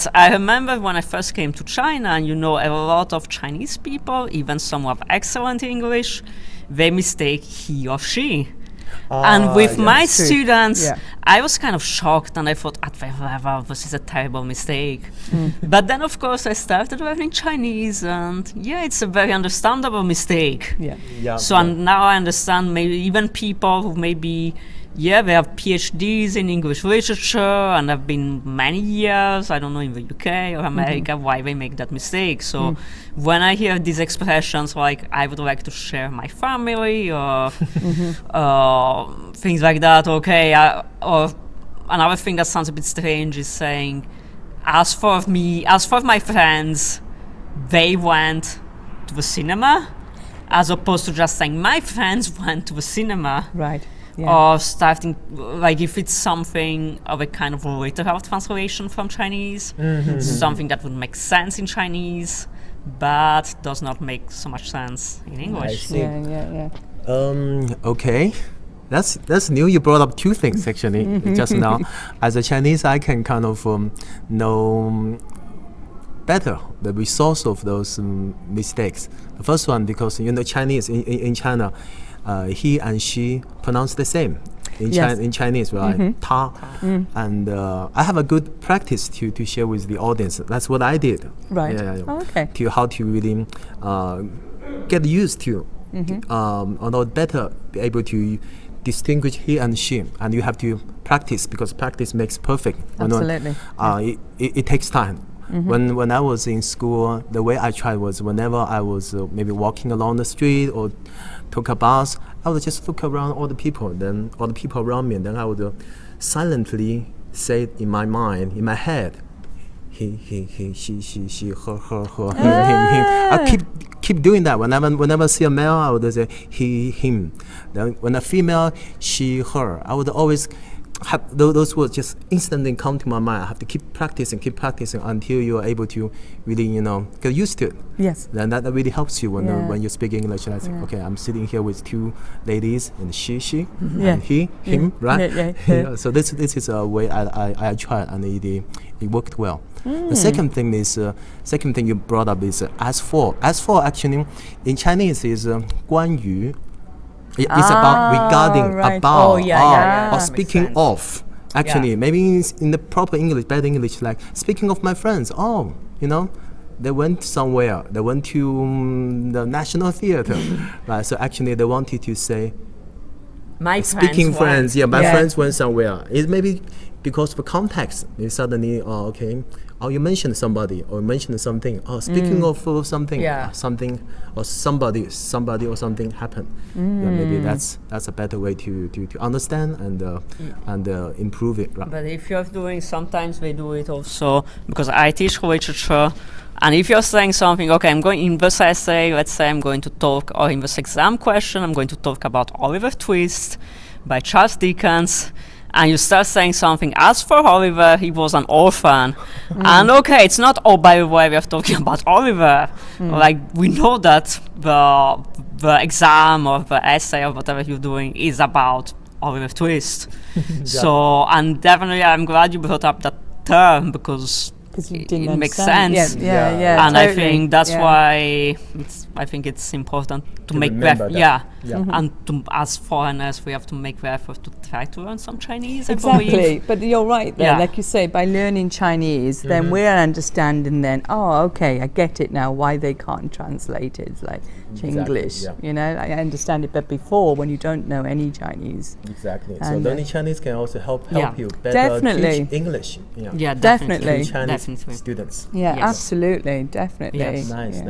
But I remember when I first came to China, and a lot of Chinese people, even some who have excellent English, they mistake he or she. And with my students, I was kind of shocked, and I thought, at the level, this is a terrible mistake. But then, of course, I started learning Chinese, and it's a very understandable mistake. So now I understand maybe even people who maybe, they have PhDs in English literature and have been many years, I don't know, in the UK or America, why they make that mistake. So when I hear these expressions like, I would like to share my family or things like that, or another thing that sounds a bit strange is saying, as for my friends, they went to the cinema, as opposed to just saying, my friends went to the cinema. Right. Or starting, like if it's something of a kind of literal translation from Chinese, something that would make sense in Chinese, but does not make so much sense in English. Okay. That's new. You brought up two things actually just now. As a Chinese, I can kind of know better the resource of those mistakes. The first one, because Chinese in China, he and she pronounce the same in Chinese, right? Ta. And I have a good practice to share with the audience. That's what I did. Right. Okay. To how to really get used to, or better be able to distinguish he and she. And you have to practice, because practice makes perfect. Absolutely. It takes time. When I was in school, the way I tried was whenever I was maybe walking along the street or took a bus, I would just look around all the people around me, and then I would silently say in my mind, in my head, he, she, her, him. I keep doing that. Whenever I see a male, I would say he, him. Then when a female, she, her, I would always have those words just instantly come to my mind. I have to keep practicing until you are able to really, get used to it. Yes. Then that really helps you when you speak English. Like, okay, I'm sitting here with two ladies, and she, and he, him, right? So this is a way I tried, and it worked well. The second thing you brought up is as for. As for actually in Chinese is 关于. It's about, regarding, right. about, or speaking of. Actually, maybe in the proper English, bad English, like speaking of my friends. They went somewhere. They went to the National Theatre, right? So actually, they wanted to say, my speaking friends. My Yeah. friends went somewhere. It maybe because of the context. They suddenly, you mentioned somebody or mentioned something. Speaking of something, something or somebody or something happened. Maybe that's a better way to understand and improve it. Right? But if you're doing, sometimes they do it also, because I teach literature, and if you're saying something, okay, I'm going in this essay, let's say I'm going to talk, or in this exam question, I'm going to talk about Oliver Twist by Charles Dickens, and you start saying something, as for Oliver, he was an orphan. And okay, it's not, by the way, we are talking about Oliver. Like, we know that the exam or the essay or whatever you're doing is about Oliver Twist. So, and definitely I'm glad you brought up that term, because it makes sense. Yeah. And totally. I think that's why it's important to make remember that. And as foreigners, we have to make the effort to try to learn some Chinese. Exactly, but you're right there. Yeah. Like you say, by learning Chinese, then we're understanding then, okay, I get it now, why they can't translate it like to English. I understand it, but before, when you don't know any Chinese. Exactly. So And, learning Chinese can also help you better Definitely. teach English. Definitely. Chinese students. Yeah, Yes. absolutely, definitely. Yes. Nice.